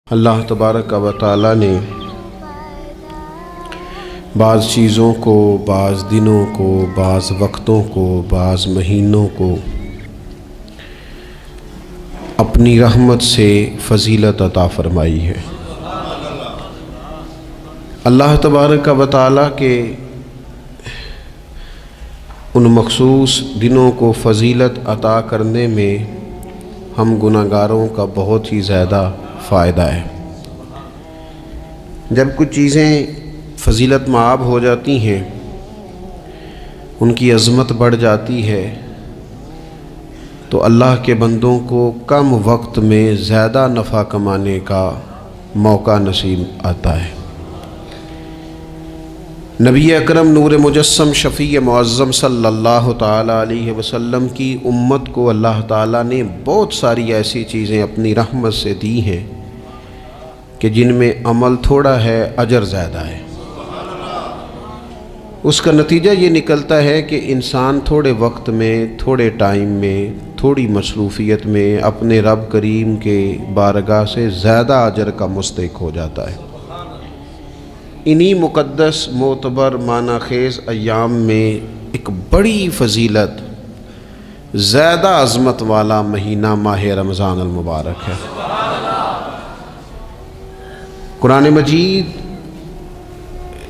اللہ تبارک و تعالی نے بعض چیزوں کو، بعض دنوں کو، بعض وقتوں کو، بعض مہینوں کو اپنی رحمت سے فضیلت عطا فرمائی ہے۔ اللہ تبارک و تعالی کے ان مخصوص دنوں کو فضیلت عطا کرنے میں ہم گناہگاروں کا بہت ہی زیادہ فائدہ ہے۔ جب کچھ چیزیں فضیلت مآب ہو جاتی ہیں، ان کی عظمت بڑھ جاتی ہے، تو اللہ کے بندوں کو کم وقت میں زیادہ نفع کمانے کا موقع نصیب آتا ہے۔ نبی اکرم نور مجسم شفیع معظم صلی اللہ تعالی علیہ وسلم کی امت کو اللہ تعالیٰ نے بہت ساری ایسی چیزیں اپنی رحمت سے دی ہیں کہ جن میں عمل تھوڑا ہے، اجر زیادہ ہے۔ اس کا نتیجہ یہ نکلتا ہے کہ انسان تھوڑے وقت میں، تھوڑے ٹائم میں، تھوڑی مصروفیت میں اپنے رب کریم کے بارگاہ سے زیادہ اجر کا مستحق ہو جاتا ہے۔ انہی مقدس معتبر معنی خیز ایام میں ایک بڑی فضیلت، زیادہ عظمت والا مہینہ ماہ رمضان المبارک ہے۔ قرآن مجید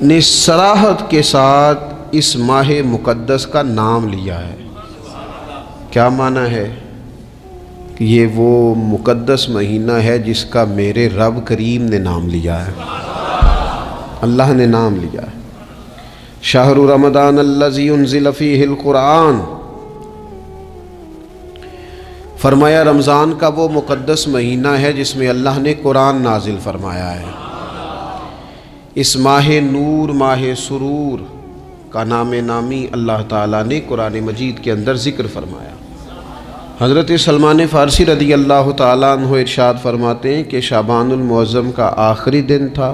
نے صراحت کے ساتھ اس ماہ مقدس کا نام لیا ہے۔ کیا معنی ہے؟ کہ یہ وہ مقدس مہینہ ہے جس کا میرے رب کریم نے نام لیا ہے، اللہ نے نام لیا ہے۔ شہر رمضان الذی انزل فیہ القرآن، فرمایا رمضان کا وہ مقدس مہینہ ہے جس میں اللہ نے قرآن نازل فرمایا ہے۔ اس ماہ نور، ماہ سرور کا نام نامی اللہ تعالیٰ نے قرآن مجید کے اندر ذکر فرمایا۔ حضرت سلمان فارسی رضی اللہ تعالیٰ عنہ ارشاد فرماتے ہیں کہ شعبان المعظم کا آخری دن تھا،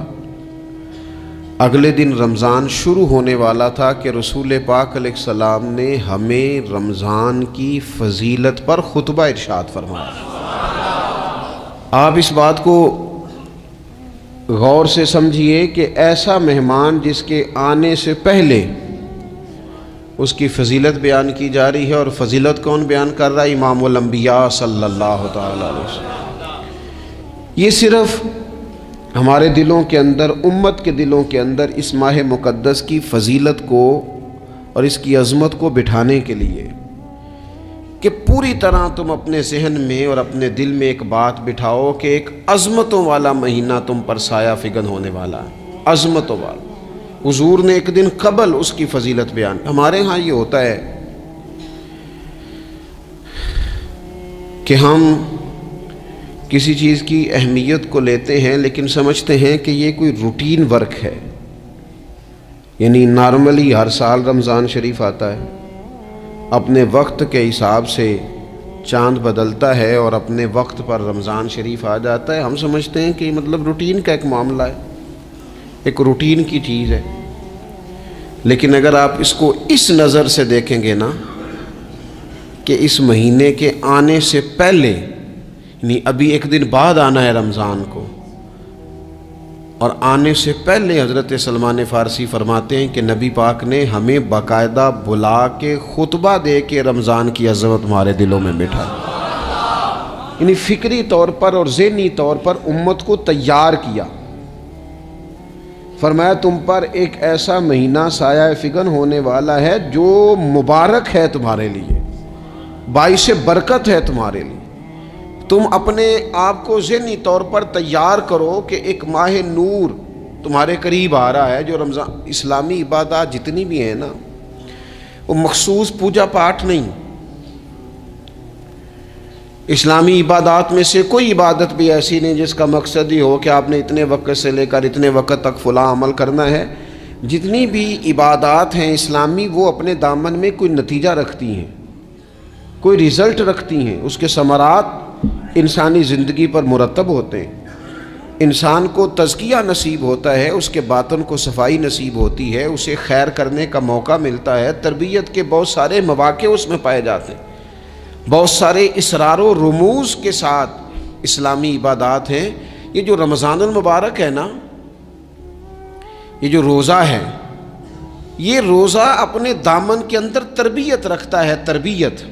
اگلے دن رمضان شروع ہونے والا تھا کہ رسول پاک علیہ السلام نے ہمیں رمضان کی فضیلت پر خطبہ ارشاد فرمایا۔ آپ اس بات کو غور سے سمجھیے کہ ایسا مہمان جس کے آنے سے پہلے اس کی فضیلت بیان کی جا رہی ہے، اور فضیلت کون بیان کر رہا ہے؟ امام الانبیاء صلی اللہ تعالی علیہ وسلم۔ یہ صرف ہمارے دلوں کے اندر، امت کے دلوں کے اندر اس ماہ مقدس کی فضیلت کو اور اس کی عظمت کو بٹھانے کے لیے کہ پوری طرح تم اپنے ذہن میں اور اپنے دل میں ایک بات بٹھاؤ کہ ایک عظمتوں والا مہینہ تم پر سایہ فگن ہونے والا ہے، عظمتوں والا۔ حضور نے ایک دن قبل اس کی فضیلت بیان۔ ہمارے ہاں یہ ہوتا ہے کہ ہم کسی چیز کی اہمیت کو لیتے ہیں لیکن سمجھتے ہیں کہ یہ کوئی روٹین ورک ہے، یعنی نارملی ہر سال رمضان شریف آتا ہے، اپنے وقت کے حساب سے چاند بدلتا ہے اور اپنے وقت پر رمضان شریف آ جاتا ہے۔ ہم سمجھتے ہیں کہ مطلب روٹین کا ایک معاملہ ہے، ایک روٹین کی چیز ہے۔ لیکن اگر آپ اس کو اس نظر سے دیکھیں گے نا کہ اس مہینے کے آنے سے پہلے، یعنی ابھی ایک دن بعد آنا ہے رمضان کو، اور آنے سے پہلے حضرت سلمان فارسی فرماتے ہیں کہ نبی پاک نے ہمیں باقاعدہ بلا کے خطبہ دے کے رمضان کی عظمت ہمارے دلوں میں بٹھا، یعنی فکری طور پر اور ذہنی طور پر امت کو تیار کیا۔ فرمایا تم پر ایک ایسا مہینہ سایہ فگن ہونے والا ہے جو مبارک ہے تمہارے لیے، باعث برکت ہے تمہارے لیے۔ تم اپنے آپ کو ذہنی طور پر تیار کرو کہ ایک ماہ نور تمہارے قریب آ رہا ہے۔ جو رمضان، اسلامی عبادات جتنی بھی ہیں نا، وہ مخصوص پوجا پاٹ نہیں۔ اسلامی عبادات میں سے کوئی عبادت بھی ایسی نہیں جس کا مقصد ہی ہو کہ آپ نے اتنے وقت سے لے کر اتنے وقت تک فلاں عمل کرنا ہے۔ جتنی بھی عبادات ہیں اسلامی، وہ اپنے دامن میں کوئی نتیجہ رکھتی ہیں، کوئی رزلٹ رکھتی ہیں، اس کے ثمرات انسانی زندگی پر مرتب ہوتے ہیں۔ انسان کو تزکیہ نصیب ہوتا ہے، اس کے باطن کو صفائی نصیب ہوتی ہے، اسے خیر کرنے کا موقع ملتا ہے، تربیت کے بہت سارے مواقع اس میں پائے جاتے ہیں، بہت سارے اسرار و رموز کے ساتھ اسلامی عبادات ہیں یہ جو رمضان المبارک ہے نا، یہ جو روزہ ہے، یہ روزہ اپنے دامن کے اندر تربیت رکھتا ہے، تربیت۔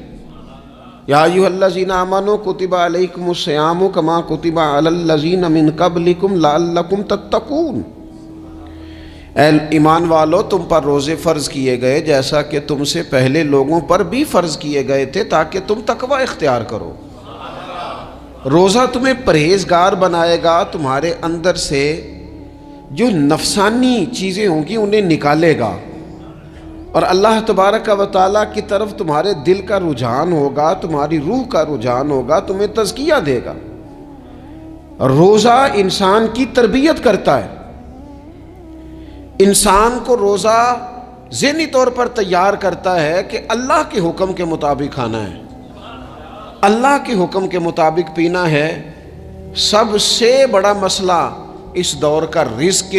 یا ایھا الذین آمنوا کتب علیکم الصیام کما کتب علی الذین من قبلکم لعلکم تتقون۔ اے ایمان والو، تم پر روزے فرض کیے گئے جیسا کہ تم سے پہلے لوگوں پر بھی فرض کیے گئے تھے تاکہ تم تقوی اختیار کرو۔ روزہ تمہیں پرہیزگار بنائے گا، تمہارے اندر سے جو نفسانی چیزیں ہوں گی انہیں نکالے گا، اور اللہ تبارک و تعالیٰ کی طرف تمہارے دل کا رجحان ہوگا، تمہاری روح کا رجحان ہوگا، تمہیں تزکیہ دے گا۔ روزہ انسان کی تربیت کرتا ہے، انسان کو روزہ ذہنی طور پر تیار کرتا ہے کہ اللہ کے حکم کے مطابق کھانا ہے، اللہ کے حکم کے مطابق پینا ہے۔ سب سے بڑا مسئلہ اس دور کا رزق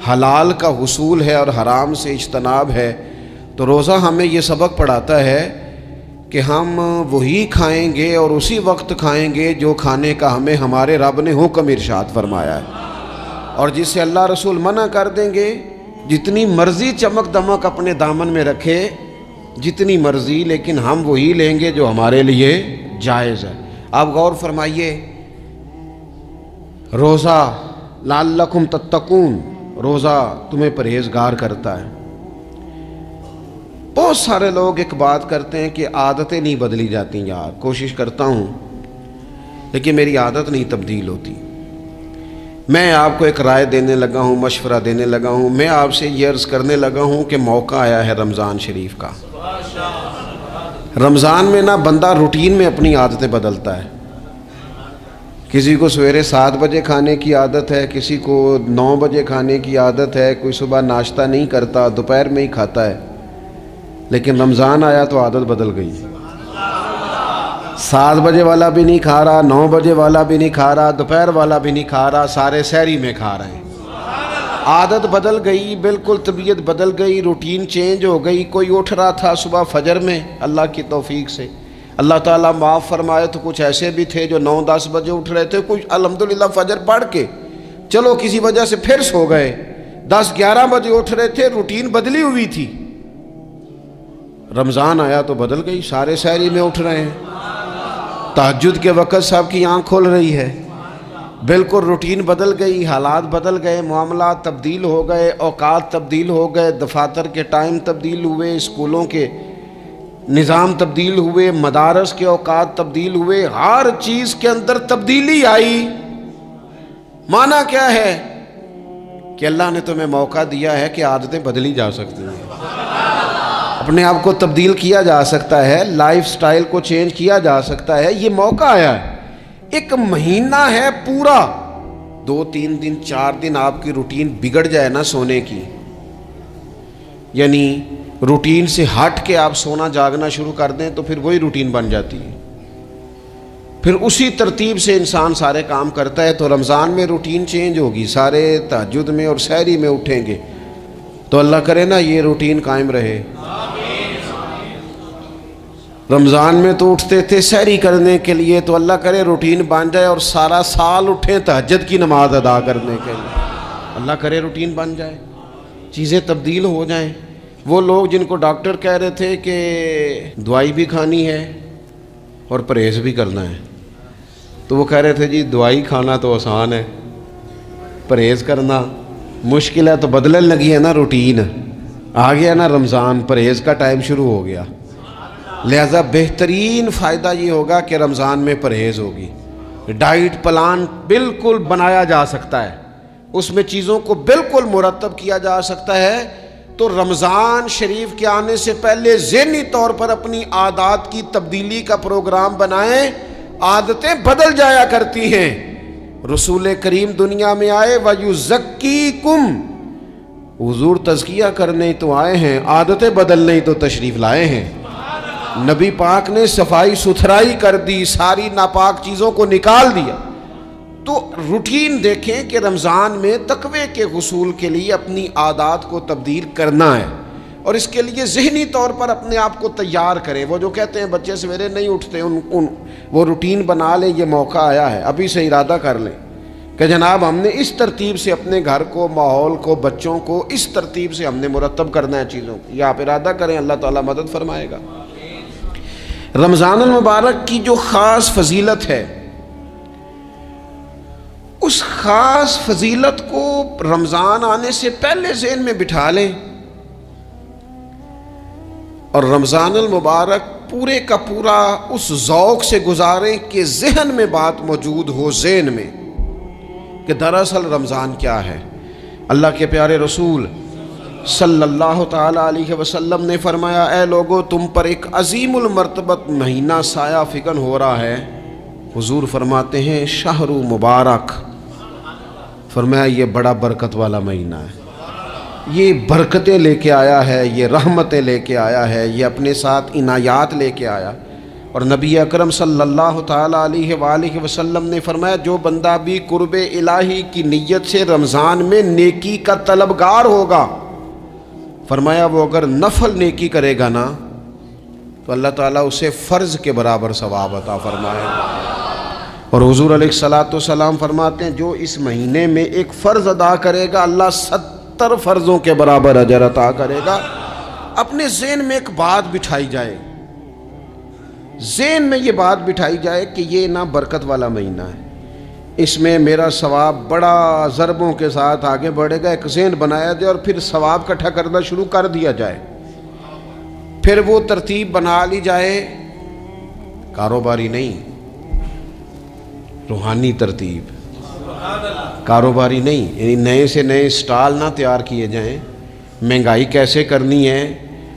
حلال کا حصول ہے اور حرام سے اجتناب ہے، تو روزہ ہمیں یہ سبق پڑھاتا ہے کہ ہم وہی کھائیں گے اور اسی وقت کھائیں گے جو کھانے کا ہمیں ہمارے رب نے حکم ارشاد فرمایا ہے، اور جس سے اللہ رسول منع کر دیں گے جتنی مرضی چمک دمک اپنے دامن میں رکھے، جتنی مرضی، لیکن ہم وہی لیں گے جو ہمارے لیے جائز ہے۔ آپ غور فرمائیے، روزہ لعلکم تتقون، روزہ تمہیں پرہیزگار کرتا ہے۔ بہت سارے لوگ ایک بات کرتے ہیں کہ عادتیں نہیں بدلی جاتی، یار کوشش کرتا ہوں لیکن میری عادت نہیں تبدیل ہوتی۔ میں آپ کو ایک رائے دینے لگا ہوں، مشورہ دینے لگا ہوں، میں آپ سے یہ عرض کرنے لگا ہوں کہ موقع آیا ہے رمضان شریف کا۔ رمضان میں نا بندہ روٹین میں اپنی عادتیں بدلتا ہے۔ کسی کو سویرے 7 بجے کھانے کی عادت ہے، کسی کو 9 بجے کھانے کی عادت ہے، کوئی صبح ناشتہ نہیں کرتا، دوپہر میں ہی کھاتا ہے۔ لیکن رمضان آیا تو عادت بدل گئی، 7 بجے والا بھی نہیں کھا رہا، 9 بجے والا بھی نہیں کھا رہا، دوپہر والا بھی نہیں کھا رہا، سارے سحری میں کھا رہے ہیں۔ عادت بدل گئی، بالکل طبیعت بدل گئی، روٹین چینج ہو گئی۔ کوئی اٹھ رہا تھا صبح فجر میں، اللہ کی توفیق سے اللہ تعالیٰ معاف فرمائے تو کچھ ایسے بھی تھے جو 9-10 بجے اٹھ رہے تھے، کچھ الحمدللہ فجر پڑھ کے چلو کسی وجہ سے پھر سو گئے، 10-11 بجے اٹھ رہے تھے، روٹین بدلی ہوئی تھی۔ رمضان آیا تو بدل گئی، سارے سحری میں اٹھ رہے ہیں، تہجد کے وقت سب کی آنکھ کھل رہی ہے، بالکل روٹین بدل گئی، حالات بدل گئے، معاملات تبدیل ہو گئے، اوقات تبدیل ہو گئے، دفاتر کے ٹائم تبدیل ہوئے، اسکولوں کے نظام تبدیل ہوئے، مدارس کے اوقات تبدیل ہوئے، ہر چیز کے اندر تبدیلی آئی۔ معنی کیا ہے کہ اللہ نے تمہیں موقع دیا ہے کہ عادتیں بدلی جا سکتی ہیں، اپنے آپ کو تبدیل کیا جا سکتا ہے، لائف سٹائل کو چینج کیا جا سکتا ہے۔ یہ موقع آیا ہے، ایک مہینہ ہے پورا، 2-3 دن 4 دن آپ کی روٹین بگڑ جائے نا سونے کی، یعنی روٹین سے ہٹ کے آپ سونا جاگنا شروع کر دیں تو پھر وہی روٹین بن جاتی ہے، پھر اسی ترتیب سے انسان سارے کام کرتا ہے۔ تو رمضان میں روٹین چینج ہوگی، سارے تہجد میں اور سحری میں اٹھیں گے، تو اللہ کرے نا یہ روٹین قائم رہے۔ رمضان میں تو اٹھتے تھے سحری کرنے کے لیے، تو اللہ کرے روٹین بن جائے اور سارا سال اٹھیں تہجد کی نماز ادا کرنے کے لیے، اللہ کرے روٹین بن جائے، چیزیں تبدیل ہو جائیں۔ وہ لوگ جن کو ڈاکٹر کہہ رہے تھے کہ دوائی بھی کھانی ہے اور پرہیز بھی کرنا ہے، تو وہ کہہ رہے تھے جی دوائی کھانا تو آسان ہے، پرہیز کرنا مشکل ہے، تو بدلنے لگی ہے نا روٹین، آ گیا نا رمضان، پرہیز کا ٹائم شروع ہو گیا۔ لہذا بہترین فائدہ یہ ہوگا کہ رمضان میں پرہیز ہوگی، ڈائٹ پلان بالکل بنایا جا سکتا ہے، اس میں چیزوں کو بالکل مرتب کیا جا سکتا ہے۔ تو رمضان شریف کے آنے سے پہلے ذہنی طور پر اپنی عادات کی تبدیلی کا پروگرام بنائیں، عادتیں بدل جایا کرتی ہیں۔ رسول کریم دنیا میں آئے وَيُزَكِّيكُمْ، حضور تزکیہ کرنے تو آئے ہیں، عادتیں بدلنے تو تشریف لائے ہیں۔ نبی پاک نے صفائی ستھرائی کر دی، ساری ناپاک چیزوں کو نکال دیا۔ تو روٹین دیکھیں کہ رمضان میں تقوی کے حصول کے لیے اپنی عادات کو تبدیل کرنا ہے، اور اس کے لیے ذہنی طور پر اپنے آپ کو تیار کریں۔ وہ جو کہتے ہیں بچے سویرے نہیں اٹھتے، وہ روٹین بنا لیں، یہ موقع آیا ہے، ابھی سے ارادہ کر لیں کہ جناب ہم نے اس ترتیب سے اپنے گھر کو، ماحول کو، بچوں کو اس ترتیب سے ہم نے مرتب کرنا ہے چیزوں کو. یہ آپ ارادہ کریں، اللہ تعالیٰ مدد فرمائے گا. رمضان المبارک کی جو خاص فضیلت ہے، اس خاص فضیلت کو رمضان آنے سے پہلے ذہن میں بٹھا لیں اور رمضان المبارک پورے کا پورا اس ذوق سے گزاریں کہ ذہن میں بات موجود ہو، ذہن میں، کہ دراصل رمضان کیا ہے. اللہ کے پیارے رسول صلی اللہ تعالیٰ علیہ وسلم نے فرمایا، اے لوگو تم پر ایک عظیم المرتبت مہینہ سایہ فکن ہو رہا ہے. حضور فرماتے ہیں شہر مبارک، فرمایا یہ بڑا برکت والا مہینہ ہے، یہ برکتیں لے کے آیا ہے، یہ رحمتیں لے کے آیا ہے، یہ اپنے ساتھ عنایات لے کے آیا. اور نبی اکرم صلی اللہ تعالیٰ علیہ وآلہ وسلم نے فرمایا جو بندہ بھی قرب الہی کی نیت سے رمضان میں نیکی کا طلبگار ہوگا، فرمایا وہ اگر نفل نیکی کرے گا نا تو اللہ تعالیٰ اسے فرض کے برابر ثواب عطا فرمائے گا. اور حضور علیہ الصلوۃ والسلام فرماتے ہیں جو اس مہینے میں ایک فرض ادا کرے گا اللہ 70 فرضوں کے برابر اجر عطا کرے گا. اپنے ذہن میں ایک بات بٹھائی جائے، ذہن میں یہ بات بٹھائی جائے کہ یہ نا برکت والا مہینہ ہے، اس میں میرا ثواب بڑا ضربوں کے ساتھ آگے بڑھے گا. ایک ذہن بنایا جائے اور پھر ثواب اکٹھا کرنا شروع کر دیا جائے. پھر وہ ترتیب بنا لی جائے، کاروباری نہیں، روحانی ترتیب، کاروباری نہیں، یعنی نئے سے نئے سٹال نہ تیار کیے جائیں. مہنگائی کیسے کرنی ہے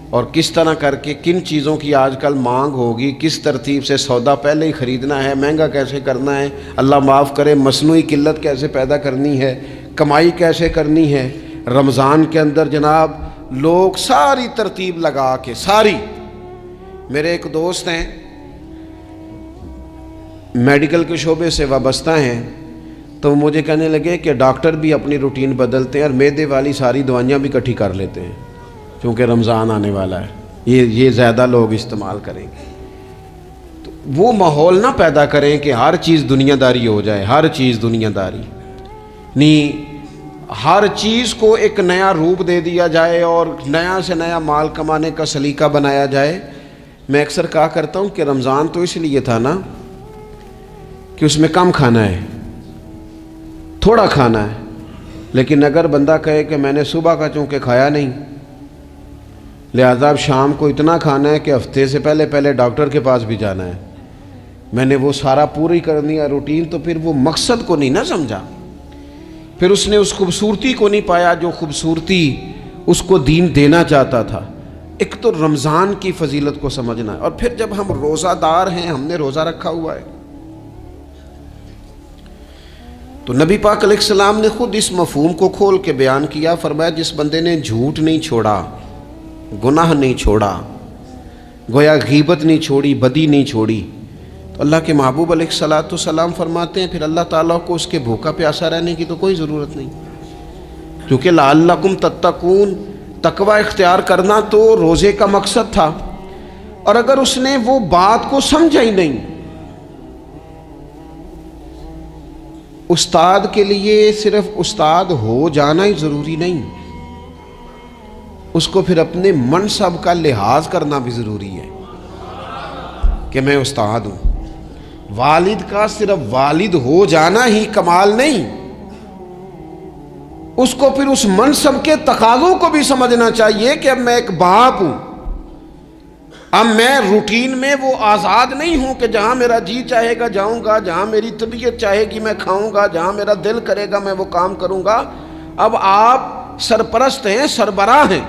اور کس طرح کر کے کن چیزوں کی آج کل مانگ ہوگی، کس ترتیب سے سودا پہلے ہی خریدنا ہے، مہنگا کیسے کرنا ہے، اللہ معاف کرے مصنوعی قلت کیسے پیدا کرنی ہے، کمائی کیسے کرنی ہے. رمضان کے اندر جناب لوگ ساری ترتیب لگا کے ساری. میرے ایک دوست ہیں میڈیکل کے شعبے سے وابستہ ہیں، تو مجھے کہنے لگے کہ ڈاکٹر بھی اپنی روٹین بدلتے ہیں اور معدے والی ساری دوائیاں بھی اکٹھی کر لیتے ہیں کیونکہ رمضان آنے والا ہے، یہ زیادہ لوگ استعمال کریں گے. تو وہ ماحول نہ پیدا کریں کہ ہر چیز دنیا داری ہو جائے، ہر چیز دنیا داری نہیں، ہر چیز کو ایک نیا روپ دے دیا جائے اور نیا سے نیا مال کمانے کا سلیقہ بنایا جائے. میں اکثر کہا کرتا ہوں کہ رمضان تو اس لیے تھا نا کہ اس میں کم کھانا ہے، تھوڑا کھانا ہے، لیکن اگر بندہ کہے کہ میں نے صبح کا چونکہ کھایا نہیں لہذا اب شام کو اتنا کھانا ہے کہ ہفتے سے پہلے ڈاکٹر کے پاس بھی جانا ہے، میں نے وہ سارا پوری کرنی ہے روٹین، تو پھر وہ مقصد کو نہیں نہ سمجھا، پھر اس نے اس خوبصورتی کو نہیں پایا جو خوبصورتی اس کو دین دینا چاہتا تھا. ایک تو رمضان کی فضیلت کو سمجھنا ہے، اور پھر جب ہم روزہ دار ہیں، ہم نے روزہ رکھا ہوا ہے، تو نبی پاک علیہ السلام نے خود اس مفہوم کو کھول کے بیان کیا. فرمایا جس بندے نے جھوٹ نہیں چھوڑا، گناہ نہیں چھوڑا، گویا غیبت نہیں چھوڑی، بدی نہیں چھوڑی، تو اللہ کے محبوب علیہ الصلوۃ والسلام فرماتے ہیں پھر اللہ تعالیٰ کو اس کے بھوکا پیاسا رہنے کی تو کوئی ضرورت نہیں، کیونکہ لعلکم تتقون، تقوی اختیار کرنا تو روزے کا مقصد تھا. اور اگر اس نے وہ بات کو سمجھا ہی نہیں، استاد کے لیے صرف استاد ہو جانا ہی ضروری نہیں، اس کو پھر اپنے منصب کا لحاظ کرنا بھی ضروری ہے کہ میں استاد ہوں. والد کا صرف والد ہو جانا ہی کمال نہیں، اس کو پھر اس منصب کے تقاضوں کو بھی سمجھنا چاہیے کہ اب میں ایک باپ ہوں، اب میں روٹین میں وہ آزاد نہیں ہوں کہ جہاں میرا جی چاہے گا جاؤں گا، جہاں میری طبیعت چاہے گی میں کھاؤں گا، جہاں میرا دل کرے گا میں وہ کام کروں گا. اب آپ سرپرست ہیں، سربراہ ہیں.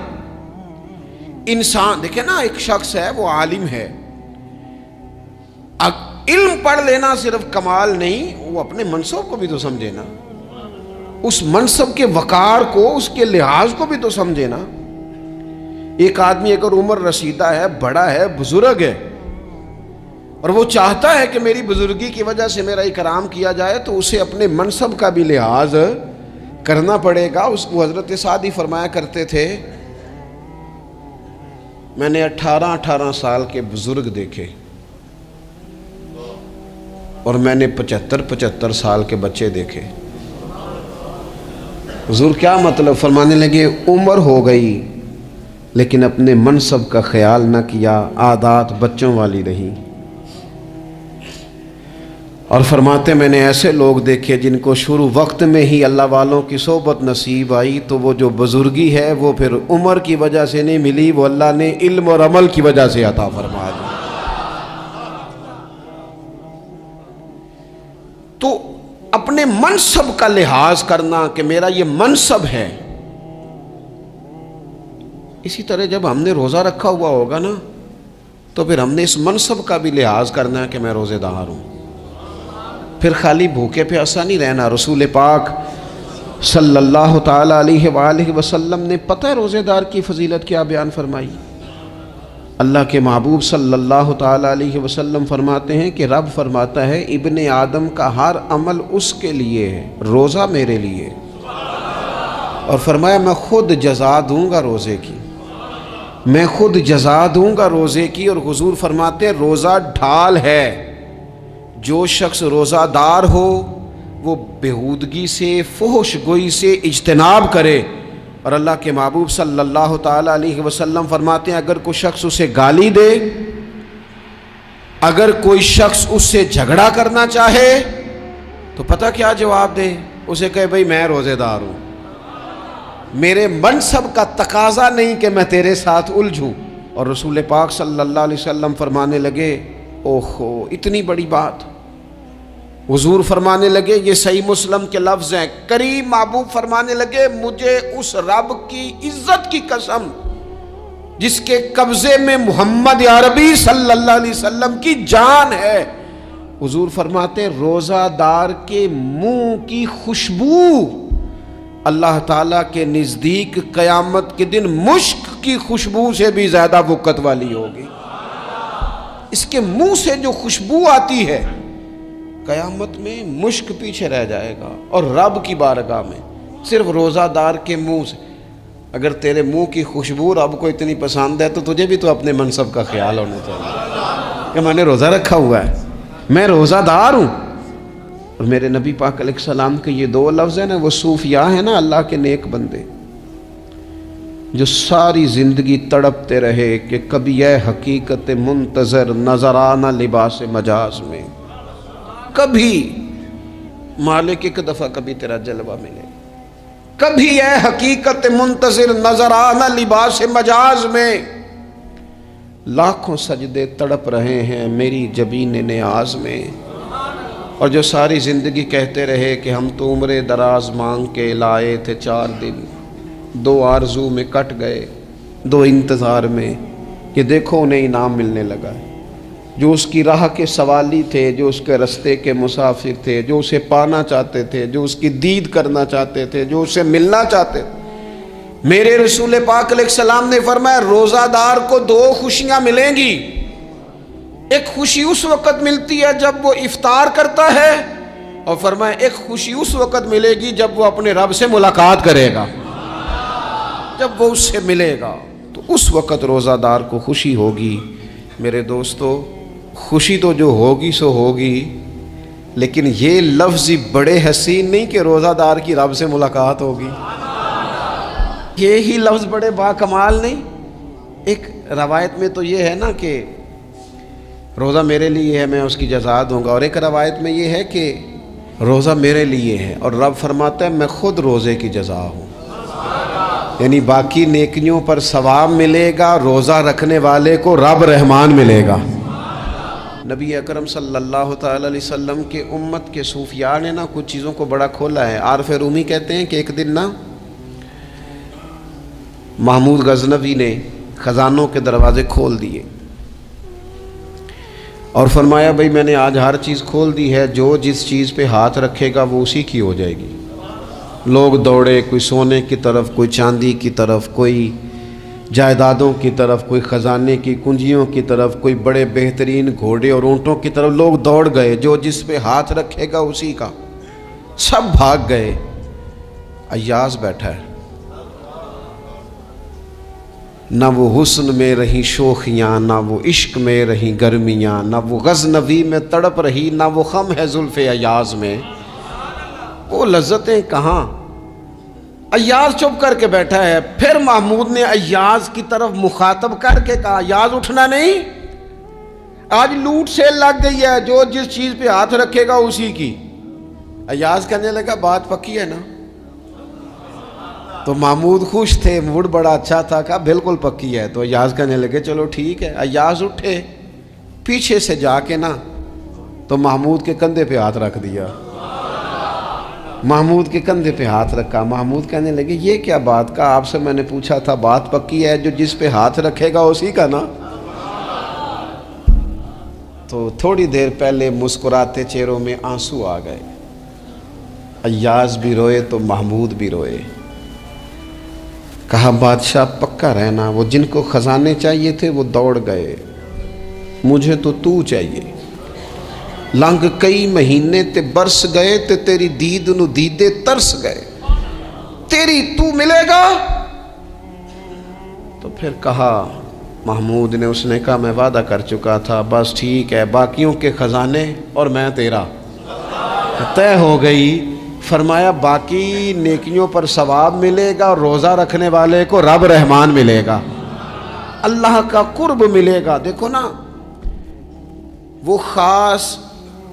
انسان دیکھیں نا، ایک شخص ہے وہ عالم ہے، علم پڑھ لینا صرف کمال نہیں، وہ اپنے منصب کو بھی تو سمجھے نا، اس منصب کے وقار کو، اس کے لحاظ کو بھی تو سمجھے نا. ایک آدمی اگر عمر رسیدہ ہے، بڑا ہے، بزرگ ہے، اور وہ چاہتا ہے کہ میری بزرگی کی وجہ سے میرا اکرام کیا جائے، تو اسے اپنے منصب کا بھی لحاظ کرنا پڑے گا. اس کو حضرت سعدی فرمایا کرتے تھے میں نے 18 سال کے بزرگ دیکھے اور میں نے 75 سال کے بچے دیکھے. حضور کیا مطلب؟ فرمانے لگے عمر ہو گئی لیکن اپنے منصب کا خیال نہ کیا، عادات بچوں والی رہی۔ اور فرماتے میں نے ایسے لوگ دیکھے جن کو شروع وقت میں ہی اللہ والوں کی صحبت نصیب آئی تو وہ جو بزرگی ہے وہ پھر عمر کی وجہ سے نہیں ملی، وہ اللہ نے علم اور عمل کی وجہ سے عطا فرما دی۔ تو اپنے منصب کا لحاظ کرنا کہ میرا یہ منصب ہے۔ اسی طرح جب ہم نے روزہ رکھا ہوا ہوگا نا تو پھر ہم نے اس منصب کا بھی لحاظ کرنا ہے کہ میں روزے دار ہوں۔ پھر خالی بھوکے پیاسا نہیں رہنا۔ رسول پاک صلی اللہ تعالی علیہ وآلہ وسلم نے پتہ ہے روزے دار کی فضیلت کیا بیان فرمائی؟ اللہ کے محبوب صلی اللہ تعالی علیہ وسلم فرماتے ہیں کہ رب فرماتا ہے ابن آدم کا ہر عمل اس کے لیے ہے، روزہ میرے لیے۔ اور فرمایا میں خود جزا دوں گا روزے کی، میں خود جزا دوں گا روزے کی۔ اور حضور فرماتے ہیں روزہ ڈھال ہے، جو شخص روزہ دار ہو وہ بےہودگی سے، فحش گوئی سے اجتناب کرے۔ اور اللہ کے محبوب صلی اللہ تعالی علیہ وسلم فرماتے ہیں اگر کوئی شخص اسے گالی دے، اگر کوئی شخص اس سے جھگڑا کرنا چاہے تو پتہ کیا جواب دے؟ اسے کہے بھئی میں روزے دار ہوں، میرے منصب کا تقاضا نہیں کہ میں تیرے ساتھ الجھوں۔ اور رسول پاک صلی اللہ علیہ وسلم فرمانے لگے اوہو اتنی بڑی بات۔ حضور فرمانے لگے یہ صحیح مسلم کے لفظ ہیں، کریم محبوب فرمانے لگے مجھے اس رب کی عزت کی قسم جس کے قبضے میں محمد عربی صلی اللہ علیہ وسلم کی جان ہے، حضور فرماتے ہیں روزہ دار کے منہ کی خوشبو اللہ تعالیٰ کے نزدیک قیامت کے دن مشک کی خوشبو سے بھی زیادہ وقت والی ہوگی۔ اس کے منہ سے جو خوشبو آتی ہے قیامت میں مشک پیچھے رہ جائے گا، اور رب کی بارگاہ میں صرف روزہ دار کے منہ سے۔ اگر تیرے منہ کی خوشبو رب کو اتنی پسند ہے تو تجھے بھی تو اپنے منصب کا خیال ہونا چاہیے کہ میں نے روزہ رکھا ہوا ہے، میں روزہ دار ہوں۔ اور میرے نبی پاک علیہ السلام کے یہ دو لفظ ہیں نا، وہ صوفیاء ہیں نا اللہ کے نیک بندے جو ساری زندگی تڑپتے رہے کہ کبھی اے حقیقت منتظر نظر آنا لباس مجاز میں، کبھی مالک ایک دفعہ کبھی تیرا جلوہ ملے، کبھی اے حقیقت منتظر نظر آنا لباس مجاز میں۔ لاکھوں سجدے تڑپ رہے ہیں میری جبین نیاز میں، اور جو ساری زندگی کہتے رہے کہ ہم تو عمر دراز مانگ کے لائے تھے 4 دن، 2 آرزو میں کٹ گئے، 2 انتظار میں، کہ دیکھو انہیں انعام ملنے لگا ہے۔ جو اس کی راہ کے سوالی تھے، جو اس کے رستے کے مسافر تھے، جو اسے پانا چاہتے تھے، جو اس کی دید کرنا چاہتے تھے، جو اسے ملنا چاہتے تھے، میرے رسول پاک علیہ السلام نے فرمایا روزہ دار کو 2 خوشیاں ملیں گی۔ ایک خوشی اس وقت ملتی ہے جب وہ افطار کرتا ہے، اور فرمایا ایک خوشی اس وقت ملے گی جب وہ اپنے رب سے ملاقات کرے گا، جب وہ اس سے ملے گا تو اس وقت روزہ دار کو خوشی ہوگی۔ میرے دوستو خوشی تو جو ہوگی سو ہوگی، لیکن یہ لفظ بڑے حسین نہیں کہ روزہ دار کی رب سے ملاقات ہوگی، یہی لفظ بڑے باکمال نہیں۔ ایک روایت میں تو یہ ہے نا کہ روزہ میرے لیے ہے میں اس کی جزا دوں گا، اور ایک روایت میں یہ ہے کہ روزہ میرے لیے ہے اور رب فرماتا ہے میں خود روزے کی جزا ہوں، یعنی باقی نیکیوں پر ثواب ملے گا، روزہ رکھنے والے کو رب رحمان ملے گا۔ نبی اکرم صلی اللہ تعالی علیہ وسلم کے امت کے صوفیاء نے نا کچھ چیزوں کو بڑا کھولا ہے۔ عارف رومی کہتے ہیں کہ ایک دن نا محمود غزنوی نے خزانوں کے دروازے کھول دیے اور فرمایا بھئی میں نے آج ہر چیز کھول دی ہے، جو جس چیز پہ ہاتھ رکھے گا وہ اسی کی ہو جائے گی۔ لوگ دوڑے، کوئی سونے کی طرف، کوئی چاندی کی طرف، کوئی جائیدادوں کی طرف، کوئی خزانے کی کنجیوں کی طرف، کوئی بڑے بہترین گھوڑے اور اونٹوں کی طرف، لوگ دوڑ گئے، جو جس پہ ہاتھ رکھے گا اسی کا۔ سب بھاگ گئے، ایاز بیٹھا ہے، نہ وہ حسن میں رہی شوخیاں، نہ وہ عشق میں رہی گرمیاں، نہ وہ غزنوی میں تڑپ رہی، نہ وہ خم ہے زلف ایاز میں۔ وہ لذتیں کہاں، ایاز چپ کر کے بیٹھا ہے. پھر محمود نے ایاز کی طرف مخاطب کر کے کہا ایاز اٹھنا نہیں, آج لوٹ سیل لگ گئی ہے, جو جس چیز پہ ہاتھ رکھے گا اسی کی. ایاز کہنے لگا بات پکی ہے نا؟ تو محمود خوش تھے, موڈ بڑا اچھا تھا, کہا بالکل پکی ہے. تو ایاز کہنے لگے چلو ٹھیک ہے. ایاز اٹھے, پیچھے سے جا کے نا تو محمود کے کندھے پہ ہاتھ رکھ دیا. محمود کے کندھے پہ ہاتھ رکھا. محمود کہنے لگے یہ کیا بات کا, آپ سے میں نے پوچھا تھا بات پکی ہے, جو جس پہ ہاتھ رکھے گا اسی کا نا. تو تھوڑی دیر پہلے مسکراتے چہروں میں آنسو آ گئے. ایاز بھی روئے تو محمود بھی روئے. کہا بادشاہ پکا رہنا, وہ جن کو خزانے چاہیے تھے وہ دوڑ گئے, مجھے تو چاہیے. لنگ کئی مہینے تے برس گئے تے تیری دید نو دیدے ترس گئے, تیری تو ملے گا. تو پھر کہا محمود نے, اس نے کہا میں وعدہ کر چکا تھا, بس ٹھیک ہے, باقیوں کے خزانے اور میں تیرا طے ہو گئی. فرمایا باقی نیکیوں پر ثواب ملے گا, اور روزہ رکھنے والے کو رب رحمان ملے گا, اللہ کا قرب ملے گا. دیکھو نا, وہ خاص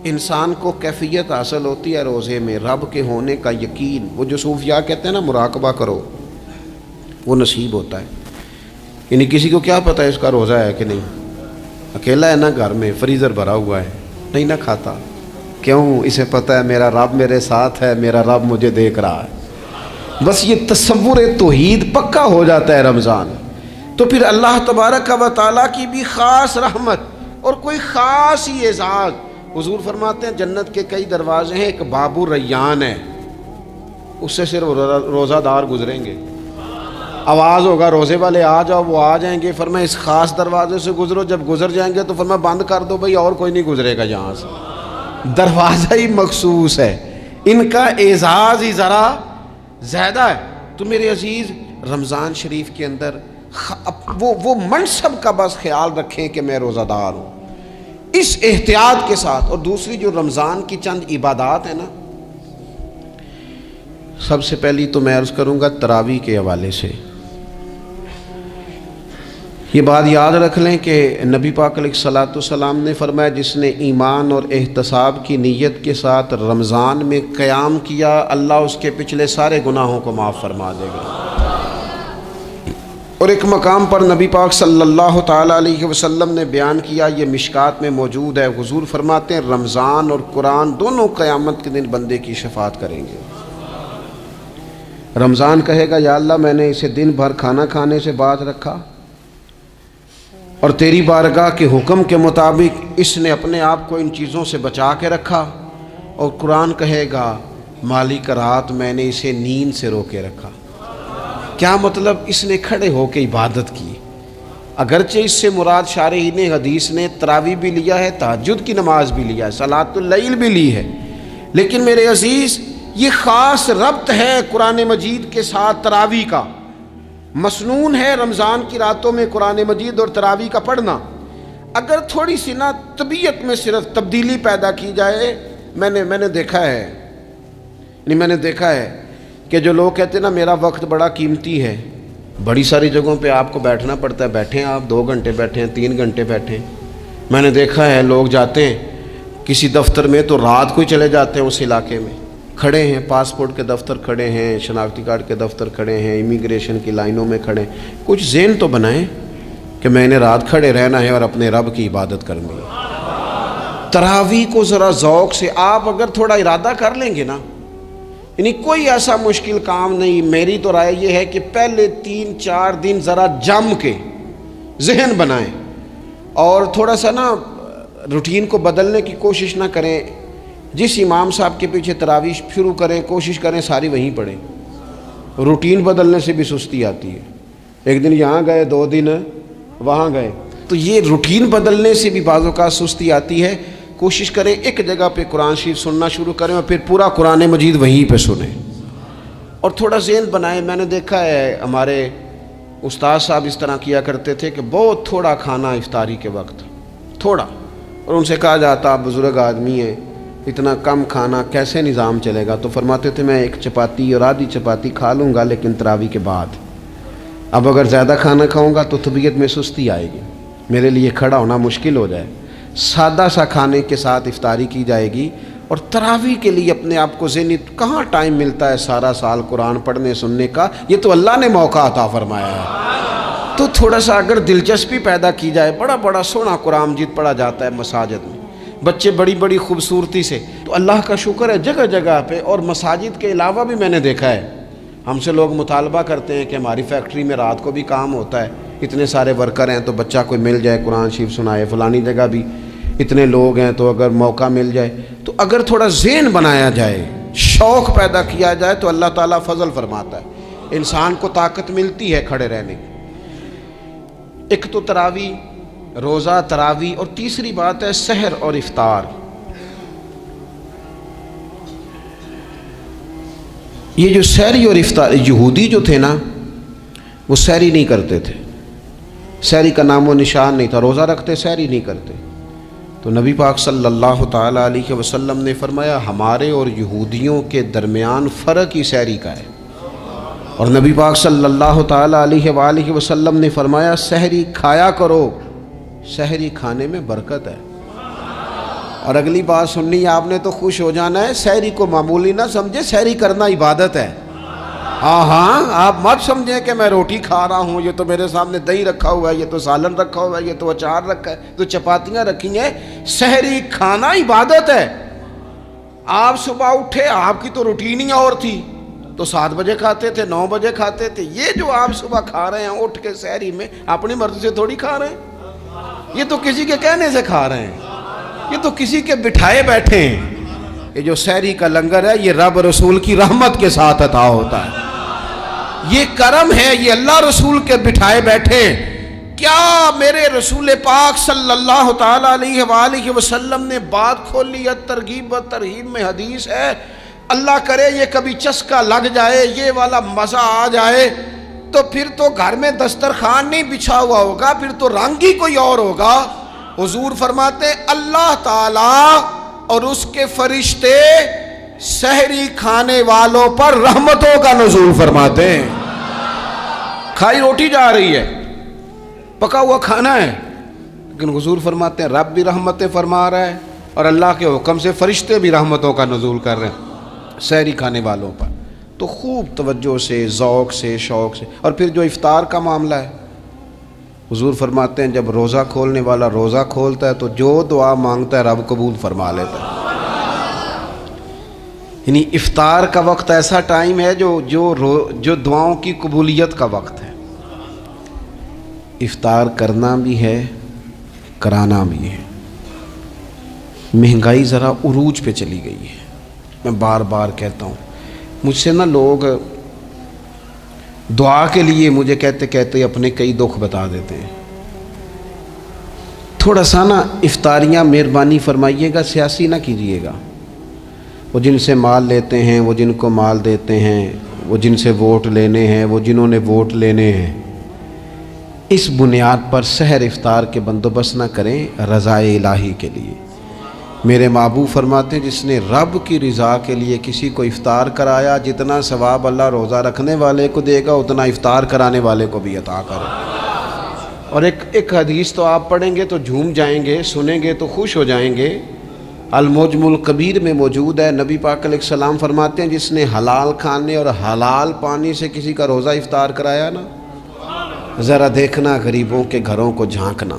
انسان کو کیفیت حاصل ہوتی ہے روزے میں, رب کے ہونے کا یقین. وہ جو صوفیاء کہتے ہیں نا مراقبہ کرو, وہ نصیب ہوتا ہے. یعنی کسی کو کیا پتہ ہے اس کا روزہ ہے کہ نہیں, اکیلا ہے نا گھر میں, فریزر بھرا ہوا ہے, نہیں نہ کھاتا. کیوں؟ اسے پتہ ہے میرا رب میرے ساتھ ہے, میرا رب مجھے دیکھ رہا ہے. بس یہ تصور توحید پکا ہو جاتا ہے رمضان. تو پھر اللہ تبارک و تعالیٰ کی بھی خاص رحمت اور کوئی خاص ہی اعزاز. حضور فرماتے ہیں جنت کے کئی دروازے ہیں, ایک باب الریان ہے, اس سے صرف روزہ دار گزریں گے. آواز ہوگا روزے والے آ جاؤ, وہ آ جائیں گے. فرمایا اس خاص دروازے سے گزرو, جب گزر جائیں گے تو فرمایا بند کر دو بھائی, اور کوئی نہیں گزرے گا یہاں سے. دروازہ ہی مخصوص ہے, ان کا اعزاز ہی ذرا زیادہ ہے. تو میرے عزیز رمضان شریف کے اندر وہ منصب کا بس خیال رکھیں کہ میں روزہ دار ہوں, اس احتیاط کے ساتھ. اور دوسری جو رمضان کی چند عبادات ہیں نا, سب سے پہلی تو میں عرض کروں گا تراویح کے حوالے سے. یہ بات یاد رکھ لیں کہ نبی پاک علیہ الصلاۃ والسلام نے فرمایا جس نے ایمان اور احتساب کی نیت کے ساتھ رمضان میں قیام کیا, اللہ اس کے پچھلے سارے گناہوں کو معاف فرما دے گا. اور ایک مقام پر نبی پاک صلی اللہ تعالیٰ علیہ وسلم نے بیان کیا, یہ مشکات میں موجود ہے. حضور فرماتے ہیں رمضان اور قرآن دونوں قیامت کے دن بندے کی شفاعت کریں گے. رمضان کہے گا یا اللہ میں نے اسے دن بھر کھانا کھانے سے باز رکھا, اور تیری بارگاہ کے حکم کے مطابق اس نے اپنے آپ کو ان چیزوں سے بچا کے رکھا. اور قرآن کہے گا مالک رات میں نے اسے نیند سے روکے رکھا. کیا مطلب؟ اس نے کھڑے ہو کے عبادت کی. اگرچہ اس سے مراد شارحین حدیث نے تراویح بھی لیا ہے, تہجد کی نماز بھی لیا ہے, صلاۃ اللیل بھی لی ہے, لیکن میرے عزیز یہ خاص ربط ہے قرآن مجید کے ساتھ تراویح کا. مسنون ہے رمضان کی راتوں میں قرآن مجید اور تراویح کا پڑھنا. اگر تھوڑی سی نا طبیعت میں صرف تبدیلی پیدا کی جائے, میں نے دیکھا ہے کہ جو لوگ کہتے ہیں نا میرا وقت بڑا قیمتی ہے, بڑی ساری جگہوں پہ آپ کو بیٹھنا پڑتا ہے, بیٹھیں آپ 2 گھنٹے بیٹھیں, 3 گھنٹے بیٹھیں. میں نے دیکھا ہے لوگ جاتے ہیں کسی دفتر میں تو رات کو ہی چلے جاتے ہیں اس علاقے میں, کھڑے ہیں, پاسپورٹ کے دفتر کھڑے ہیں, شناختی کارڈ کے دفتر کھڑے ہیں, امیگریشن کی لائنوں میں کھڑے ہیں. کچھ ذہن تو بنائیں کہ میں نے رات کھڑے رہنا ہے اور اپنے رب کی عبادت کرنی ہے. تراویح کو ذرا ذوق سے آپ اگر تھوڑا ارادہ کر لیں گے نا, یعنی کوئی ایسا مشکل کام نہیں. میری تو رائے یہ ہے کہ پہلے 3-4 دن ذرا جم کے ذہن بنائیں, اور تھوڑا سا نا روٹین کو بدلنے کی کوشش نہ کریں. جس امام صاحب کے پیچھے تراویح شروع کریں, کوشش کریں ساری وہیں پڑھیں. روٹین بدلنے سے بھی سستی آتی ہے. ایک دن یہاں گئے, 2 دن وہاں گئے, تو یہ روٹین بدلنے سے بھی بعض اوقات سستی آتی ہے. کوشش کریں ایک جگہ پہ قرآن شریف سننا شروع کریں اور پھر پورا قرآن مجید وہیں پہ سنیں, اور تھوڑا ذہن بنائیں. میں نے دیکھا ہے ہمارے استاد صاحب اس طرح کیا کرتے تھے کہ بہت تھوڑا کھانا افطاری کے وقت, تھوڑا, اور ان سے کہا جاتا آپ بزرگ آدمی ہیں, اتنا کم کھانا کیسے نظام چلے گا؟ تو فرماتے تھے میں ایک چپاتی اور آدھی چپاتی کھا لوں گا لیکن تراویح کے بعد۔ اب اگر زیادہ کھانا کھاؤں گا تو طبیعت میں سستی آئے گی، میرے لیے کھڑا ہونا مشکل ہو جائے، سادہ سا کھانے کے ساتھ افطاری کی جائے گی۔ اور تراویح کے لیے اپنے آپ کو ذہنی کہاں ٹائم ملتا ہے سارا سال قرآن پڑھنے سننے کا؟ یہ تو اللہ نے موقع عطا فرمایا ہے، تو تھوڑا سا اگر دلچسپی پیدا کی جائے۔ بڑا بڑا سونا قرآن مجید پڑھا جاتا ہے مساجد میں، بچے بڑی بڑی خوبصورتی سے، تو اللہ کا شکر ہے جگہ جگہ پہ۔ اور مساجد کے علاوہ بھی میں نے دیکھا ہے، ہم سے لوگ مطالبہ کرتے ہیں کہ ہماری فیکٹری میں رات کو بھی کام ہوتا ہے، اتنے سارے ورکر ہیں تو بچہ کوئی مل جائے قرآن شریف سنائے، فلانی جگہ بھی اتنے لوگ ہیں تو اگر موقع مل جائے تو اگر تھوڑا ذہن بنایا جائے، شوق پیدا کیا جائے تو اللہ تعالیٰ فضل فرماتا ہے، انسان کو طاقت ملتی ہے کھڑے رہنے کی۔ ایک تو تراویح، روزہ، تراویح، اور تیسری بات ہے سحر اور افطار۔ یہ جو سحری اور افطار، یہودی جو تھے نا وہ سحری نہیں کرتے تھے، سحری کا نام و نشان نہیں تھا، روزہ رکھتے سحری نہیں کرتے۔ تو نبی پاک صلی اللہ تعالیٰ علیہ وسلم نے فرمایا ہمارے اور یہودیوں کے درمیان فرق ہی سحری کا ہے، اور نبی پاک صلی اللہ تعالیٰ علیہ وآلہ وسلم نے فرمایا سحری کھایا کرو، سحری کھانے میں برکت ہے۔ اور اگلی بات سننی ہے آپ نے تو خوش ہو جانا ہے، سحری کو معمولی نہ سمجھے، سحری کرنا عبادت ہے۔ ہاں آپ مت سمجھیں کہ میں روٹی کھا رہا ہوں، یہ تو میرے سامنے دہی رکھا ہوا ہے، یہ تو سالن رکھا ہوا ہے، یہ تو اچار رکھا ہے، تو چپاتیاں رکھی ہیں۔ سحری کھانا عبادت ہے۔ آپ صبح اٹھے، آپ کی تو روٹین ہی اور تھی، تو 7 بجے کھاتے تھے، 9 بجے کھاتے تھے۔ یہ جو آپ صبح کھا رہے ہیں اٹھ کے سحری میں، اپنی مرضی سے تھوڑی کھا رہے ہیں، یہ تو کسی کے کہنے سے کھا رہے ہیں، یہ تو کسی کے بٹھائے بیٹھے ہیں۔ یہ جو سحری کا لنگر ہے یہ رب رسول کی رحمت کے ساتھ عطا ہوتا ہے، یہ کرم ہے، یہ اللہ رسول کے بٹھائے بیٹھے۔ کیا میرے رسول پاک صلی اللہ تعالیٰ علیہ وآلہ وسلم نے بات کھولی ہے، ترغیب و ترہیب میں حدیث ہے، اللہ کرے یہ کبھی چسکا لگ جائے، یہ والا مزہ آ جائے تو پھر تو گھر میں دسترخوان نہیں بچھا ہوا ہوگا، پھر تو رنگ ہی کوئی اور ہوگا۔ حضور فرماتے اللہ تعالیٰ اور اس کے فرشتے سحری کھانے والوں پر رحمتوں کا نزول فرماتے ہیں۔ کھائی روٹی جا رہی ہے، پکا ہوا کھانا ہے، لیکن حضور فرماتے ہیں رب بھی رحمتیں فرما رہا ہے اور اللہ کے حکم سے فرشتے بھی رحمتوں کا نزول کر رہے ہیں سحری کھانے والوں پر۔ تو خوب توجہ سے، ذوق سے، شوق سے۔ اور پھر جو افطار کا معاملہ ہے، حضور فرماتے ہیں جب روزہ کھولنے والا روزہ کھولتا ہے تو جو دعا مانگتا ہے رب قبول فرما لیتا ہے۔ یعنی افطار کا وقت ایسا ٹائم ہے جو دعاؤں کی قبولیت کا وقت ہے۔ افطار کرنا بھی ہے، کرانا بھی ہے۔ مہنگائی ذرا عروج پہ چلی گئی ہے، میں بار بار کہتا ہوں، مجھ سے نا لوگ دعا کے لیے مجھے کہتے کہتے اپنے کئی دکھ بتا دیتے ہیں۔ تھوڑا سا نا افطاریاں مہربانی فرمائیے گا، سیاسی نہ کیجیے گا۔ وہ جن سے مال لیتے ہیں، وہ جن کو مال دیتے ہیں، وہ جن سے ووٹ لینے ہیں، وہ جنہوں نے ووٹ لینے ہیں، اس بنیاد پر سحر افطار کے بندوبست نہ کریں رضا الہی کے لیے۔ میرے محبوب فرماتے ہیں جس نے رب کی رضا کے لیے کسی کو افطار کرایا، جتنا ثواب اللہ روزہ رکھنے والے کو دے گا اتنا افطار کرانے والے کو بھی عطا کرے۔ اور ایک حدیث تو آپ پڑھیں گے تو جھوم جائیں گے، سنیں گے تو خوش ہو جائیں گے، المعجم الکبیر میں موجود ہے۔ نبی پاک علیہ السلام فرماتے ہیں جس نے حلال کھانے اور حلال پانی سے کسی کا روزہ افطار کرایا نا، ذرا دیکھنا غریبوں کے گھروں کو جھانکنا،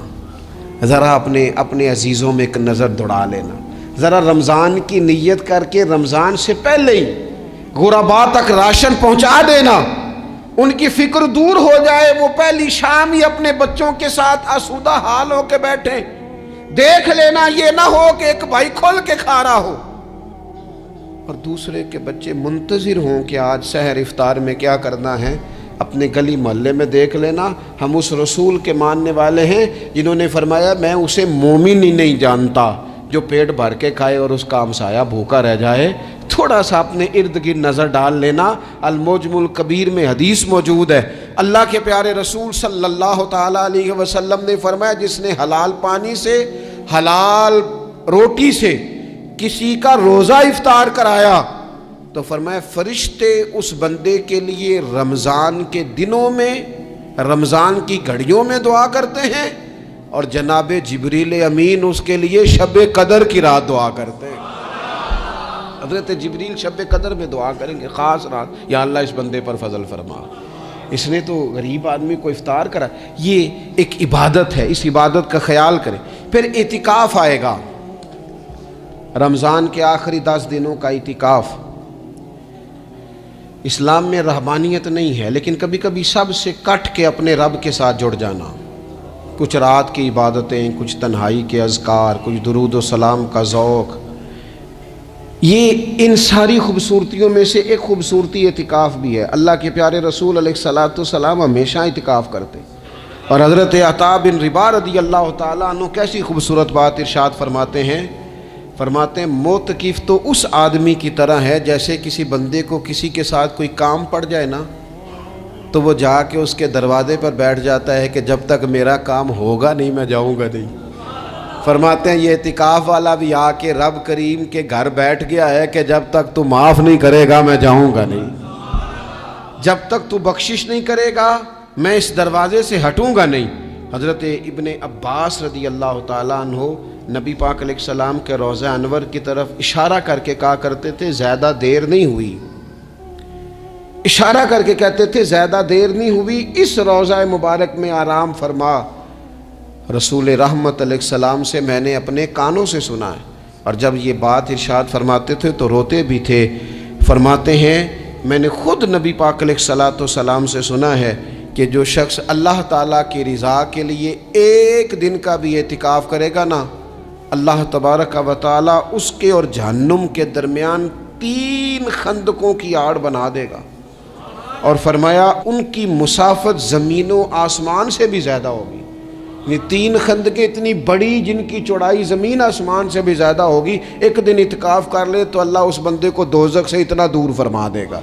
ذرا اپنے عزیزوں میں ایک نظر دوڑا لینا، ذرا رمضان کی نیت کر کے رمضان سے پہلے ہی غرباء تک راشن پہنچا دینا، ان کی فکر دور ہو جائے، وہ پہلی شام ہی اپنے بچوں کے ساتھ آسودہ حال ہو کے بیٹھیں۔ دیکھ لینا یہ نہ ہو کہ ایک بھائی کھول کے کھا رہا ہو اور دوسرے کے بچے منتظر ہوں کہ آج سحر افطار میں کیا کرنا ہے۔ اپنے گلی محلے میں دیکھ لینا، ہم اس رسول کے ماننے والے ہیں جنہوں نے فرمایا میں اسے مومن ہی نہیں جانتا جو پیٹ بھر کے کھائے اور اس کا ہمسایہ بھوکا رہ جائے۔ تھوڑا سا اپنے ارد گرد نظر ڈال لینا، المعجم الکبیر میں حدیث موجود ہے۔ اللہ کے پیارے رسول صلی اللہ تعالیٰ علیہ وسلم نے فرمایا جس نے حلال پانی سے، حلال روٹی سے کسی کا روزہ افطار کرایا تو فرمایا فرشتے اس بندے کے لیے رمضان کے دنوں میں، رمضان کی گھڑیوں میں دعا کرتے ہیں، اور جناب جبریل امین اس کے لیے شب قدر کی رات دعا کرتے ہیں۔ حضرت جبریل شب قدر میں دعا کریں گے، خاص رات، یا اللہ اس بندے پر فضل فرما، اس نے تو غریب آدمی کو افطار کرا۔ یہ ایک عبادت ہے، اس عبادت کا خیال کریں۔ پھر اعتکاف آئے گا، رمضان کے آخری 10 دنوں کا اعتکاف۔ اسلام میں رہبانیت نہیں ہے، لیکن کبھی کبھی سب سے کٹ کے اپنے رب کے ساتھ جڑ جانا، کچھ رات کی عبادتیں، کچھ تنہائی کے اذکار، کچھ درود و سلام کا ذوق، یہ ان ساری خوبصورتیوں میں سے ایک خوبصورتی اعتکاف بھی ہے۔ اللہ کے پیارے رسول علیہ الصلاۃ والسلام ہمیشہ اعتکاف کرتے، اور حضرت عطا بن رباح رضی اللہ تعالیٰ عنہ کیسی خوبصورت بات ارشاد فرماتے ہیں، معتکف تو اس آدمی کی طرح ہے جیسے کسی بندے کو کسی کے ساتھ کوئی کام پڑ جائے نا تو وہ جا کے اس کے دروازے پر بیٹھ جاتا ہے کہ جب تک میرا کام ہوگا نہیں میں جاؤں گا نہیں۔ فرماتے ہیں یہ اعتکاف والا بھی آ کے رب کریم کے گھر بیٹھ گیا ہے کہ جب تک تو معاف نہیں کرے گا میں جاؤں گا نہیں، جب تک تو بخشش نہیں کرے گا میں اس دروازے سے ہٹوں گا نہیں۔ حضرت ابن عباس رضی اللہ تعالیٰ عنہ نبی پاک علیہ السلام کے روضہ انور کی طرف اشارہ کر کے کہا کرتے تھے زیادہ دیر نہیں ہوئی، اشارہ کر کے کہتے تھے زیادہ دیر نہیں ہوئی، اس روضہ مبارک میں آرام فرما۔ رسول رحمت علیہ السلام سے میں نے اپنے کانوں سے سنا ہے، اور جب یہ بات ارشاد فرماتے تھے تو روتے بھی تھے۔ فرماتے ہیں میں نے خود نبی پاک علیہ الصلاۃ والسلام سے سنا ہے کہ جو شخص اللہ تعالیٰ کی رضا کے لیے ایک دن کا بھی اعتکاف کرے گا نا، اللہ تبارک و تعالیٰ اس کے اور جہنم کے درمیان 3 خندقوں کی آڑ بنا دے گا، اور فرمایا ان کی مسافت زمین و آسمان سے بھی زیادہ ہوگی۔ یہ 3 خندقیں اتنی بڑی جن کی چوڑائی زمین آسمان سے بھی زیادہ ہوگی، ایک دن اعتکاف کر لے تو اللہ اس بندے کو دوزخ سے اتنا دور فرما دے گا۔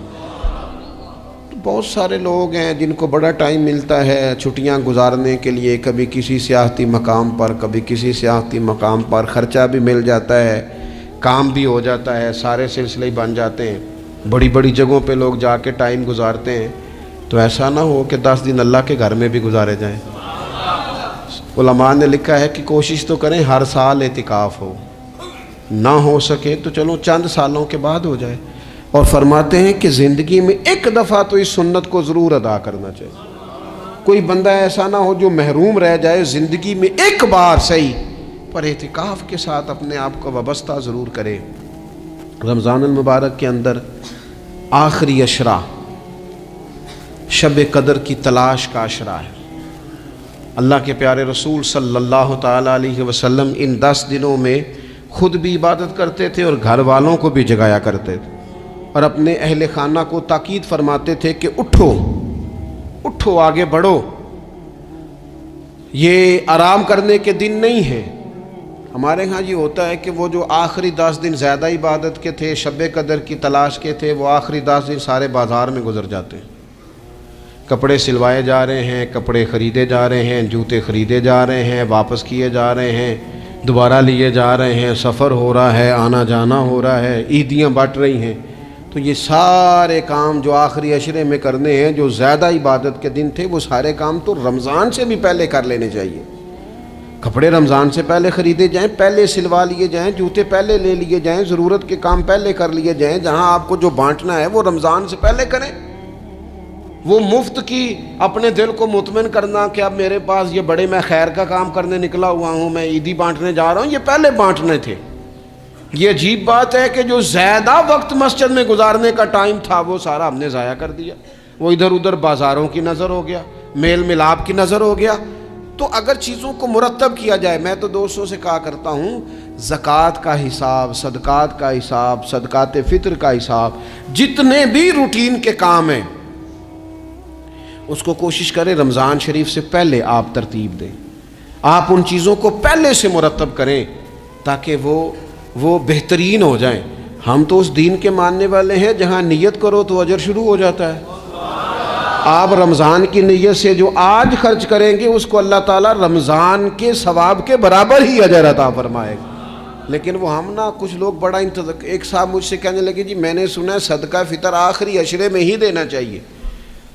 بہت سارے لوگ ہیں جن کو بڑا ٹائم ملتا ہے چھٹیاں گزارنے کے لیے، کبھی کسی سیاحتی مقام پر، کبھی کسی سیاحتی مقام پر، خرچہ بھی مل جاتا ہے، کام بھی ہو جاتا ہے، سارے سلسلے بن جاتے ہیں، بڑی بڑی جگہوں پہ لوگ جا کے ٹائم گزارتے ہیں۔ تو ایسا نہ ہو کہ 10 دن اللہ کے گھر میں بھی گزارے جائیں۔ علماء نے لکھا ہے کہ کوشش تو کریں ہر سال اعتکاف ہو، نہ ہو سکے تو چلو چند سالوں کے بعد ہو جائے، اور فرماتے ہیں کہ زندگی میں ایک دفعہ تو اس سنت کو ضرور ادا کرنا چاہیے۔ کوئی بندہ ایسا نہ ہو جو محروم رہ جائے، زندگی میں ایک بار صحیح پر اعتکاف کے ساتھ اپنے آپ کو وابستہ ضرور کرے۔ رمضان المبارک کے اندر آخری عشرہ شب قدر کی تلاش کا عشرہ ہے۔ اللہ کے پیارے رسول صلی اللہ تعالیٰ علیہ وسلم ان 10 دنوں میں خود بھی عبادت کرتے تھے اور گھر والوں کو بھی جگایا کرتے تھے، اور اپنے اہل خانہ کو تاکید فرماتے تھے کہ اٹھو اٹھو، آگے بڑھو، یہ آرام کرنے کے دن نہیں ہیں۔ ہمارے ہاں یہ ہوتا ہے کہ وہ جو آخری 10 دن زیادہ عبادت کے تھے، شب قدر کی تلاش کے تھے، وہ آخری 10 دن سارے بازار میں گزر جاتے ہیں، کپڑے سلوائے جا رہے ہیں، کپڑے خریدے جا رہے ہیں، جوتے خریدے جا رہے ہیں، واپس کیے جا رہے ہیں، دوبارہ لیے جا رہے ہیں، سفر ہو رہا ہے، آنا جانا ہو رہا ہے، عیدیاں بٹ رہی ہیں۔ تو یہ سارے کام جو آخری عشرے میں کرنے ہیں، جو زیادہ عبادت کے دن تھے، وہ سارے کام تو رمضان سے بھی پہلے کر لینے چاہیے۔ کپڑے رمضان سے پہلے خریدے جائیں، پہلے سلوا لیے جائیں، جوتے پہلے لے لیے جائیں، ضرورت کے کام پہلے کر لیے جائیں، جہاں آپ کو جو بانٹنا ہے وہ رمضان سے پہلے کریں۔ وہ مفت کی اپنے دل کو مطمئن کرنا کہ اب میرے پاس یہ بڑے میں خیر کا کام کرنے نکلا ہوا ہوں، میں عیدی بانٹنے جا رہا ہوں، یہ پہلے بانٹنے تھے۔ یہ عجیب بات ہے کہ جو زیادہ وقت مسجد میں گزارنے کا ٹائم تھا وہ سارا ہم نے ضائع کر دیا، وہ ادھر ادھر بازاروں کی نظر ہو گیا، میل ملاپ کی نظر ہو گیا۔ تو اگر چیزوں کو مرتب کیا جائے، میں تو دوستوں سے کہا کرتا ہوں زکوٰۃ کا حساب، صدقات کا حساب، صدقات فطر کا حساب، جتنے بھی روٹین کے کام ہیں اس کو کوشش کریں رمضان شریف سے پہلے آپ ترتیب دیں، آپ ان چیزوں کو پہلے سے مرتب کریں تاکہ وہ بہترین ہو جائیں۔ ہم تو اس دین کے ماننے والے ہیں جہاں نیت کرو تو اجر شروع ہو جاتا ہے۔ آپ رمضان کی نیت سے جو آج خرچ کریں گے اس کو اللہ تعالیٰ رمضان کے ثواب کے برابر ہی اجر عطا فرمائے گا۔ لیکن وہ ہم نا کچھ لوگ بڑا ایک صاحب مجھ سے کہنے لگے جی میں نے سنا ہے صدقہ فطر آخری عشرے میں ہی دینا چاہیے.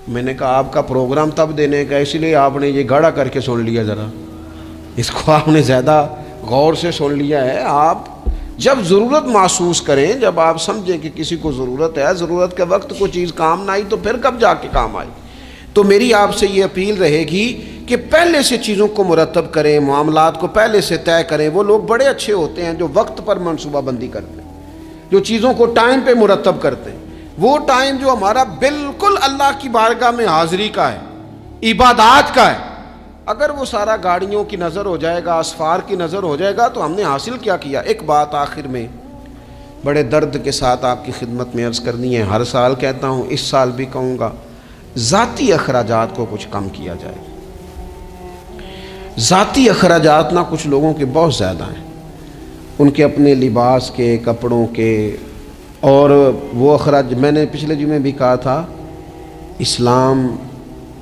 میں نے کہا آپ کا پروگرام تب دینے کا اس لیے آپ نے یہ گاڑا کر کے سن لیا, ذرا اس کو آپ نے زیادہ غور سے سن لیا ہے. آپ جب ضرورت محسوس کریں, جب آپ سمجھیں کہ کسی کو ضرورت ہے, ضرورت کے وقت کوئی چیز کام نہ آئی تو پھر کب جا کے کام آئی. تو میری آپ سے یہ اپیل رہے گی کہ پہلے سے چیزوں کو مرتب کریں, معاملات کو پہلے سے طے کریں. وہ لوگ بڑے اچھے ہوتے ہیں جو وقت پر منصوبہ بندی کرتے ہیں, جو چیزوں کو ٹائم پہ مرتب کرتے ہیں. وہ ٹائم جو ہمارا بالکل اللہ کی بارگاہ میں حاضری کا ہے, عبادات کا ہے, اگر وہ سارا گاڑیوں کی نظر ہو جائے گا, اسفار کی نظر ہو جائے گا تو ہم نے حاصل کیا کیا. ایک بات آخر میں بڑے درد کے ساتھ آپ کی خدمت میں عرض کرنی ہے, ہر سال کہتا ہوں, اس سال بھی کہوں گا, ذاتی اخراجات کو کچھ کم کیا جائے. ذاتی اخراجات نہ کچھ لوگوں کے بہت زیادہ ہیں, ان کے اپنے لباس کے, کپڑوں کے, اور وہ اخراج میں نے پچھلے جمعے بھی کہا تھا, اسلام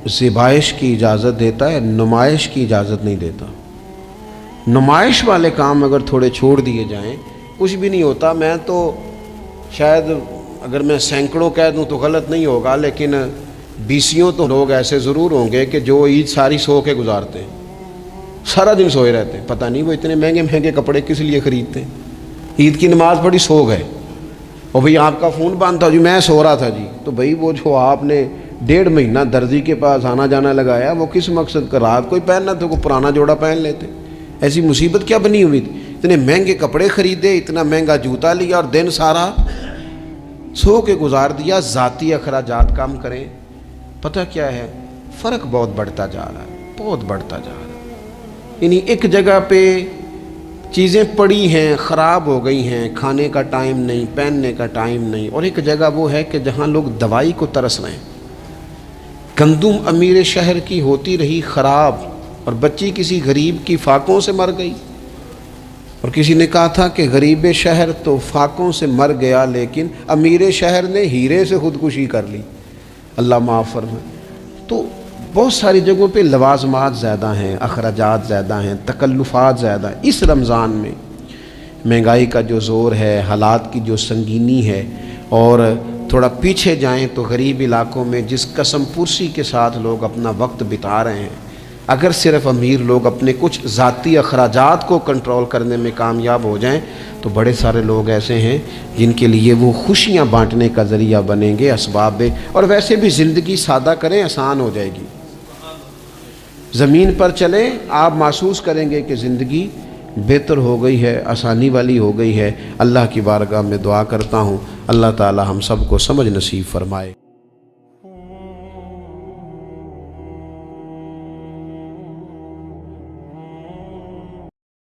ذبائش کی اجازت دیتا ہے, نمائش کی اجازت نہیں دیتا. نمائش والے کام اگر تھوڑے چھوڑ دیے جائیں کچھ بھی نہیں ہوتا. میں تو شاید اگر میں سینکڑوں کہہ دوں تو غلط نہیں ہوگا, لیکن بیسیوں تو لوگ ایسے ضرور ہوں گے کہ جو عید ساری سو کے گزارتے ہیں, سارا دن سوئے رہتے ہیں. پتہ نہیں وہ اتنے مہنگے مہنگے کپڑے کس لیے خریدتے ہیں. عید کی نماز پڑھی, سو گئے, اور بھئی آپ کا فون بند تھا جی میں سو رہا تھا جی. تو بھئی وہ جو آپ نے 1.5 مہینہ درزی کے پاس آنا جانا لگایا, وہ کس مقصد کا؟ رات کوئی پہننا تو کوئی پرانا جوڑا پہن لیتے. ایسی مصیبت کیا بنی ہوئی تھی؟ اتنے مہنگے کپڑے خریدے, اتنا مہنگا جوتا لیا, اور دن سارا سو کے گزار دیا. ذاتی اخراجات کم کریں. پتہ کیا ہے, فرق بہت بڑھتا جا رہا ہے, بہت بڑھتا جا رہا ہے. یعنی ایک جگہ پہ چیزیں پڑی ہیں, خراب ہو گئی ہیں, کھانے کا ٹائم نہیں, پہننے کا ٹائم نہیں, اور ایک جگہ وہ ہے کہ جہاں لوگ دوائی کو ترس رہے ہیں. گندم امیر شہر کی ہوتی رہی خراب, اور بچی کسی غریب کی فاقوں سے مر گئی. اور کسی نے کہا تھا کہ غریب شہر تو فاقوں سے مر گیا, لیکن امیر شہر نے ہیرے سے خودکشی کر لی. اللہ معاف فرمائے. تو بہت ساری جگہوں پہ لوازمات زیادہ ہیں, اخراجات زیادہ ہیں, تکلفات زیادہ ہیں. اس رمضان میں مہنگائی کا جو زور ہے, حالات کی جو سنگینی ہے, اور تھوڑا پیچھے جائیں تو غریب علاقوں میں جس قسم پرسی کے ساتھ لوگ اپنا وقت بتا رہے ہیں, اگر صرف امیر لوگ اپنے کچھ ذاتی اخراجات کو کنٹرول کرنے میں کامیاب ہو جائیں تو بڑے سارے لوگ ایسے ہیں جن کے لیے وہ خوشیاں بانٹنے کا ذریعہ بنیں گے, اسباب. اور ویسے بھی زندگی سادہ کریں, آسان ہو جائے گی. زمین پر چلیں, آپ محسوس کریں گے کہ زندگی بہتر ہو گئی ہے, آسانی والی ہو گئی ہے. اللہ کی بارگاہ میں دعا کرتا ہوں اللہ تعالی ہم سب کو سمجھ نصیب فرمائے.